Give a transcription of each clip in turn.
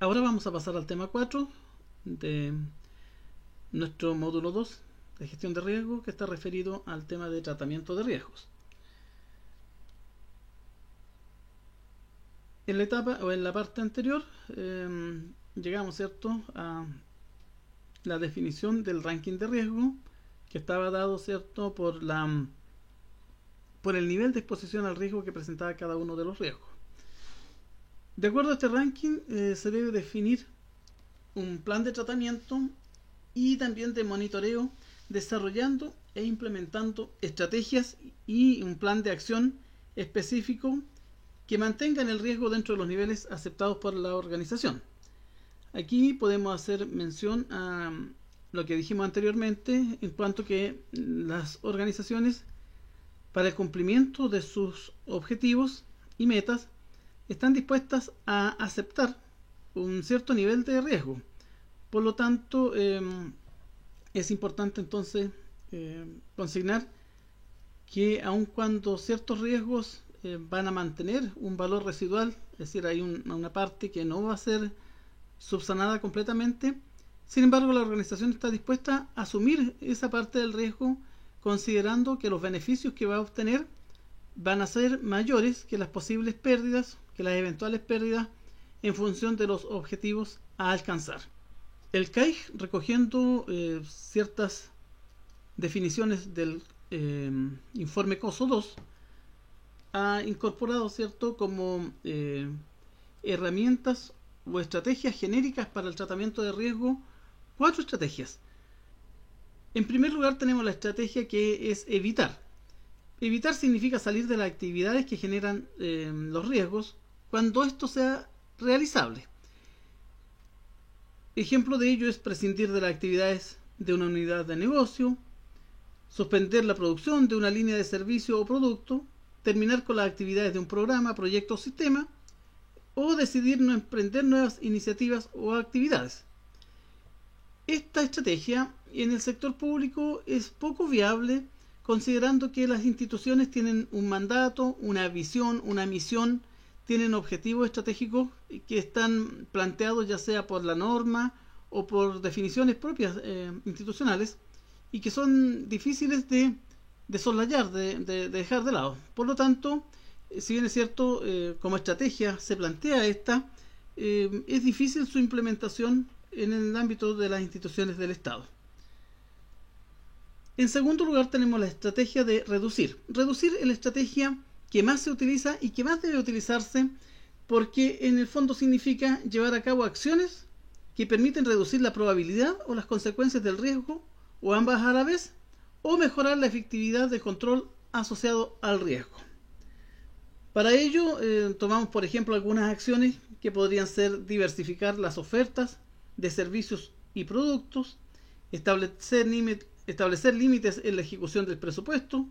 Ahora vamos a pasar al tema 4 de nuestro módulo 2 de gestión de riesgo, que está referido al tema de tratamiento de riesgos. En la etapa o en la parte anterior llegamos, ¿cierto?, a la definición del ranking de riesgo, que estaba dado, ¿cierto?, por el nivel de exposición al riesgo que presentaba cada uno de los riesgos. De acuerdo a este ranking, se debe definir un plan de tratamiento y también de monitoreo, desarrollando e implementando estrategias y un plan de acción específico que mantengan el riesgo dentro de los niveles aceptados por la organización. Aquí podemos hacer mención a lo que dijimos anteriormente, en cuanto que las organizaciones, para el cumplimiento de sus objetivos y metas, están dispuestas a aceptar un cierto nivel de riesgo. Por lo tanto, es importante entonces consignar que aun cuando ciertos riesgos van a mantener un valor residual, es decir, hay una parte que no va a ser subsanada completamente, sin embargo la organización está dispuesta a asumir esa parte del riesgo, considerando que los beneficios que va a obtener van a ser mayores que las posibles pérdidas, que las eventuales pérdidas, en función de los objetivos a alcanzar. El CAIG, recogiendo ciertas definiciones del informe COSO 2, ha incorporado, ¿cierto?, como herramientas o estrategias genéricas para el tratamiento de riesgo, 4 estrategias. En primer lugar, tenemos la estrategia que es evitar. Evitar significa salir de las actividades que generan los riesgos cuando esto sea realizable. Ejemplo de ello es prescindir de las actividades de una unidad de negocio, suspender la producción de una línea de servicio o producto, terminar con las actividades de un programa, proyecto o sistema, o decidir no emprender nuevas iniciativas o actividades. Esta estrategia en el sector público es poco viable, considerando que las instituciones tienen un mandato, una visión, una misión, tienen objetivos estratégicos que están planteados ya sea por la norma o por definiciones propias institucionales, y que son difíciles de soslayar, de dejar de lado. Por lo tanto, si bien es cierto, como estrategia se plantea esta, es difícil su implementación en el ámbito de las instituciones del Estado. En segundo lugar, tenemos la estrategia de reducir. Reducir es la estrategia que más se utiliza y que más debe utilizarse, porque en el fondo significa llevar a cabo acciones que permiten reducir la probabilidad o las consecuencias del riesgo, o ambas a la vez, o mejorar la efectividad del control asociado al riesgo. Para ello, tomamos por ejemplo algunas acciones que podrían ser diversificar las ofertas de servicios y productos, establecer límites en la ejecución del presupuesto,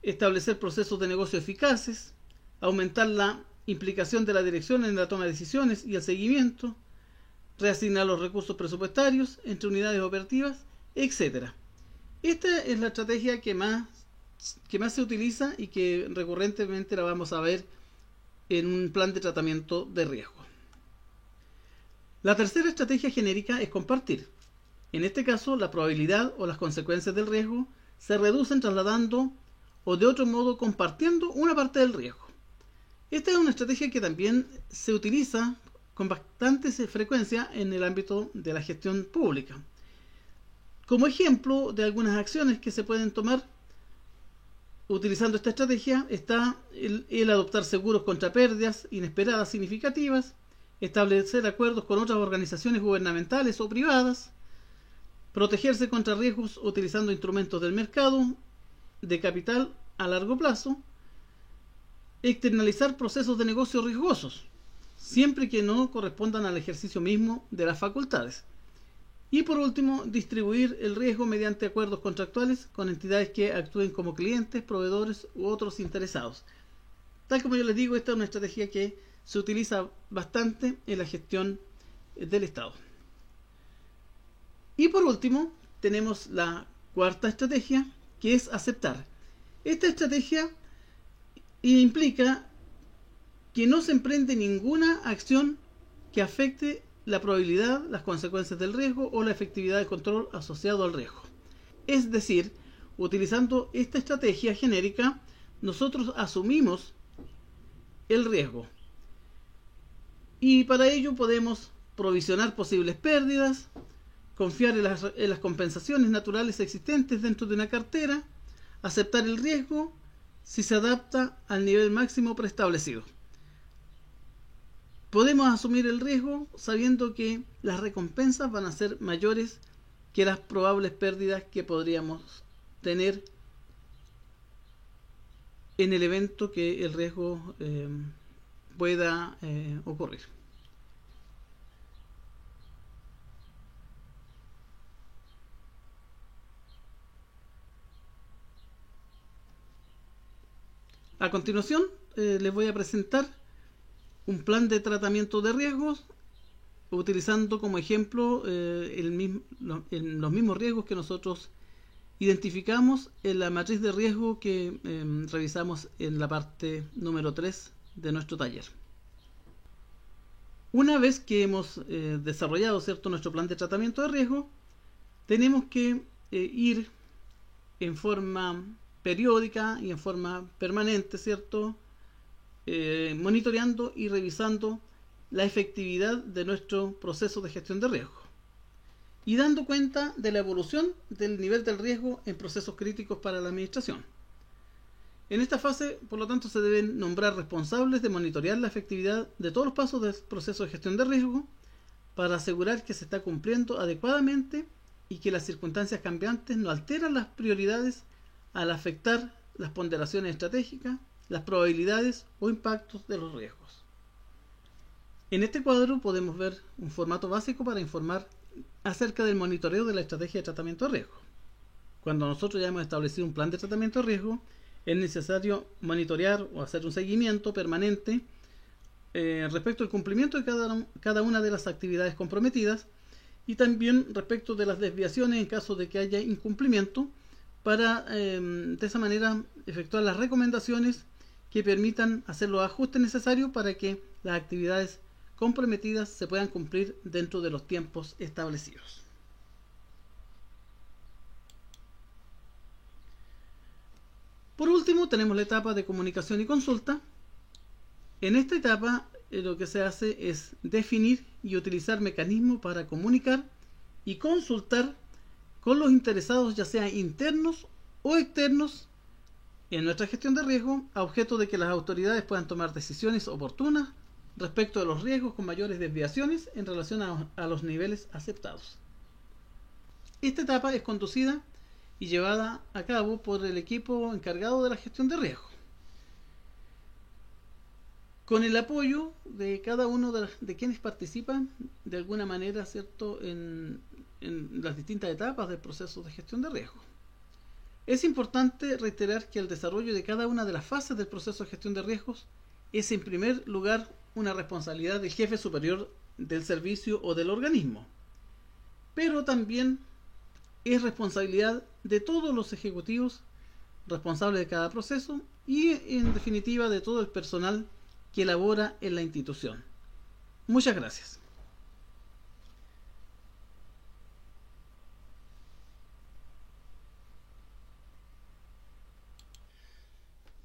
establecer procesos de negocio eficaces, aumentar la implicación de la dirección en la toma de decisiones y el seguimiento, reasignar los recursos presupuestarios entre unidades operativas, etc. Esta es la estrategia que más se utiliza y que recurrentemente la vamos a ver en un plan de tratamiento de riesgo. La tercera estrategia genérica es compartir. En este caso, la probabilidad o las consecuencias del riesgo se reducen trasladando o de otro modo compartiendo una parte del riesgo. Esta es una estrategia que también se utiliza con bastante frecuencia en el ámbito de la gestión pública. Como ejemplo de algunas acciones que se pueden tomar utilizando esta estrategia está el adoptar seguros contra pérdidas inesperadas significativas, establecer acuerdos con otras organizaciones gubernamentales o privadas, protegerse contra riesgos utilizando instrumentos del mercado de capital a largo plazo, externalizar procesos de negocio riesgosos, siempre que no correspondan al ejercicio mismo de las facultades. Y por último, distribuir el riesgo mediante acuerdos contractuales con entidades que actúen como clientes, proveedores u otros interesados. Tal como yo les digo, esta es una estrategia que se utiliza bastante en la gestión del Estado. Y por último, tenemos la cuarta estrategia, que es aceptar. Esta estrategia implica que no se emprende ninguna acción que afecte la probabilidad, las consecuencias del riesgo o la efectividad del control asociado al riesgo. Es decir, utilizando esta estrategia genérica, nosotros asumimos el riesgo y para ello podemos provisionar posibles pérdidas, confiar en las compensaciones naturales existentes dentro de una cartera, aceptar el riesgo si se adapta al nivel máximo preestablecido. Podemos asumir el riesgo sabiendo que las recompensas van a ser mayores que las probables pérdidas que podríamos tener en el evento que el riesgo pueda ocurrir. A continuación, les voy a presentar un plan de tratamiento de riesgos utilizando como ejemplo los mismos riesgos que nosotros identificamos en la matriz de riesgo que revisamos en la parte número 3 de nuestro taller. Una vez que hemos desarrollado, ¿cierto?, nuestro plan de tratamiento de riesgo, tenemos que ir en forma periódica y en forma permanente, ¿cierto?, monitoreando y revisando la efectividad de nuestro proceso de gestión de riesgo y dando cuenta de la evolución del nivel del riesgo en procesos críticos para la administración. En esta fase, por lo tanto, se deben nombrar responsables de monitorear la efectividad de todos los pasos del proceso de gestión de riesgo para asegurar que se está cumpliendo adecuadamente y que las circunstancias cambiantes no alteran las prioridades al afectar las ponderaciones estratégicas, las probabilidades o impactos de los riesgos. En este cuadro podemos ver un formato básico para informar acerca del monitoreo de la estrategia de tratamiento de riesgo. Cuando nosotros ya hemos establecido un plan de tratamiento de riesgo, es necesario monitorear o hacer un seguimiento permanente respecto al cumplimiento de cada una de las actividades comprometidas y también respecto de las desviaciones en caso de que haya incumplimiento para de esa manera efectuar las recomendaciones que permitan hacer los ajustes necesarios para que las actividades comprometidas se puedan cumplir dentro de los tiempos establecidos. Por último, tenemos la etapa de comunicación y consulta. En esta etapa lo que se hace es definir y utilizar mecanismos para comunicar y consultar con los interesados, ya sea internos o externos, en nuestra gestión de riesgo, a objeto de que las autoridades puedan tomar decisiones oportunas respecto de los riesgos con mayores desviaciones en relación a los niveles aceptados. Esta etapa es conducida y llevada a cabo por el equipo encargado de la gestión de riesgo, con el apoyo de cada uno de quienes participan de alguna manera, ¿cierto?, en las distintas etapas del proceso de gestión de riesgo. Es importante reiterar que el desarrollo de cada una de las fases del proceso de gestión de riesgos es en primer lugar una responsabilidad del jefe superior del servicio o del organismo, pero también es responsabilidad de todos los ejecutivos responsables de cada proceso y en definitiva de todo el personal que labora en la institución. Muchas gracias.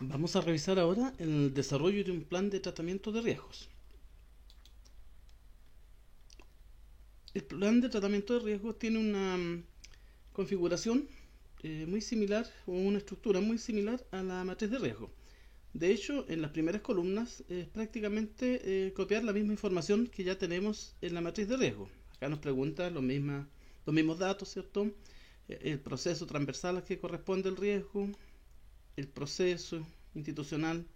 Vamos a revisar ahora el desarrollo de un plan de tratamiento de riesgos. El plan de tratamiento de riesgos tiene una configuración muy similar o una estructura muy similar a la matriz de riesgo. De hecho, en las primeras columnas es prácticamente copiar la misma información que ya tenemos en la matriz de riesgo. Acá nos pregunta los mismos datos, ¿cierto? El proceso transversal al que corresponde el riesgo, el proceso institucional.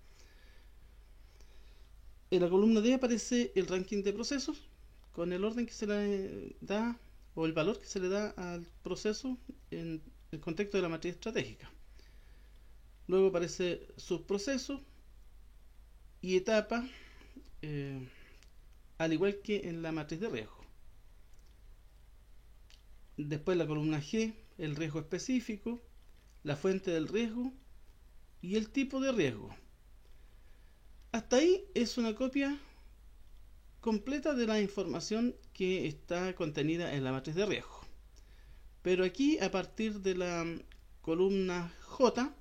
En la columna D aparece el ranking de procesos con el orden que se le da o el valor que se le da al proceso en el contexto de la matriz estratégica. Luego aparece subproceso y etapa, al igual que en la matriz de riesgo. Después la columna G, el riesgo específico, la fuente del riesgo y el tipo de riesgo. Hasta ahí es una copia completa de la información que está contenida en la matriz de riesgo. Pero aquí, a partir de la columna J,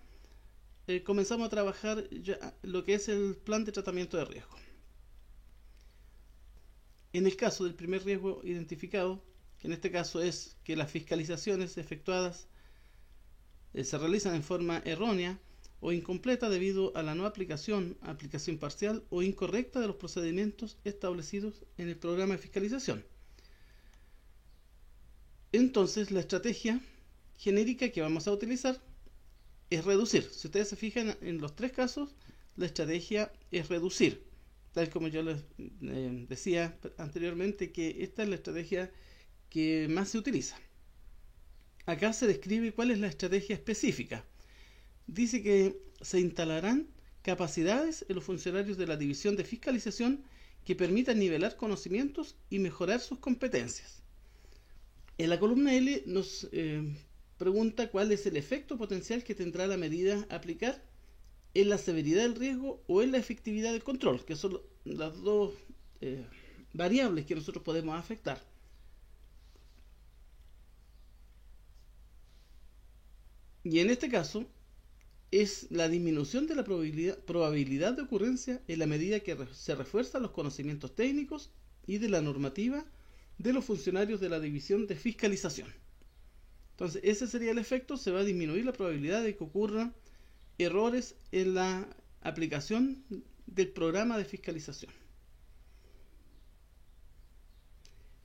comenzamos a trabajar ya lo que es el plan de tratamiento de riesgo. En el caso del primer riesgo identificado, que en este caso es que las fiscalizaciones efectuadas se realizan en forma errónea o incompleta debido a la no aplicación parcial o incorrecta de los procedimientos establecidos en el programa de fiscalización. Entonces, la estrategia genérica que vamos a utilizar es reducir. Si ustedes se fijan en los tres casos, la estrategia es reducir. Tal como yo les decía anteriormente, que esta es la estrategia que más se utiliza. Acá se describe cuál es la estrategia específica. Dice que se instalarán capacidades en los funcionarios de la división de fiscalización que permitan nivelar conocimientos y mejorar sus competencias. En la columna L nos pregunta cuál es el efecto potencial que tendrá la medida a aplicar en la severidad del riesgo o en la efectividad del control, que son las dos variables que nosotros podemos afectar. Y en este caso es la disminución de la probabilidad de ocurrencia en la medida que se refuerzan los conocimientos técnicos y de la normativa de los funcionarios de la división de fiscalización. Entonces, ese sería el efecto. Se va a disminuir la probabilidad de que ocurran errores en la aplicación del programa de fiscalización.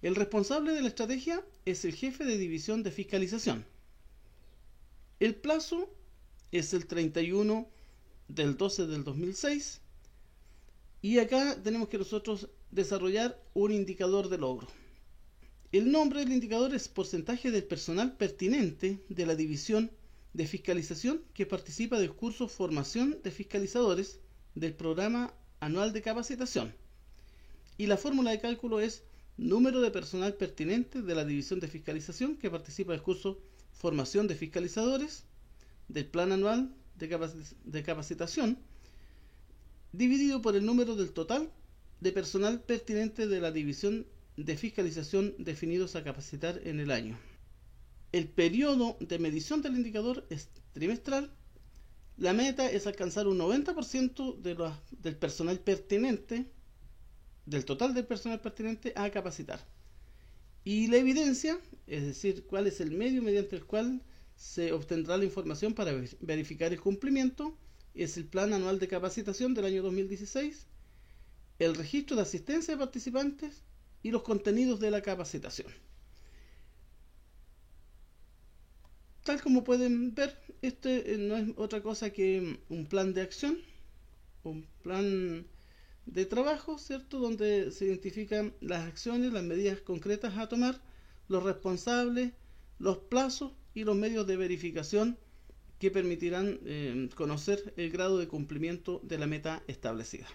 El responsable de la estrategia es el jefe de división de fiscalización. El plazo es el 31 del 12 del 2006 y acá tenemos que nosotros desarrollar un indicador de logro. El nombre del indicador es porcentaje del personal pertinente de la división de fiscalización que participa del curso Formación de Fiscalizadores del Programa Anual de Capacitación. Y la fórmula de cálculo es número de personal pertinente de la división de fiscalización que participa del curso Formación de Fiscalizadores del Plan Anual de Capacitación, dividido por el número del total de personal pertinente de la división de fiscalización definidos a capacitar en el año. El periodo de medición del indicador es trimestral. La meta es alcanzar un 90% del personal pertinente, del total del personal pertinente a capacitar. Y la evidencia, es decir, cuál es el medio mediante el cual se obtendrá la información para verificar el cumplimiento, es el Plan Anual de Capacitación del año 2016, el registro de asistencia de participantes y los contenidos de la capacitación. Tal como pueden ver, este no es otra cosa que un plan de acción, un plan de trabajo, ¿cierto? Donde se identifican las acciones, las medidas concretas a tomar, los responsables, los plazos y los medios de verificación que permitirán conocer el grado de cumplimiento de la meta establecida.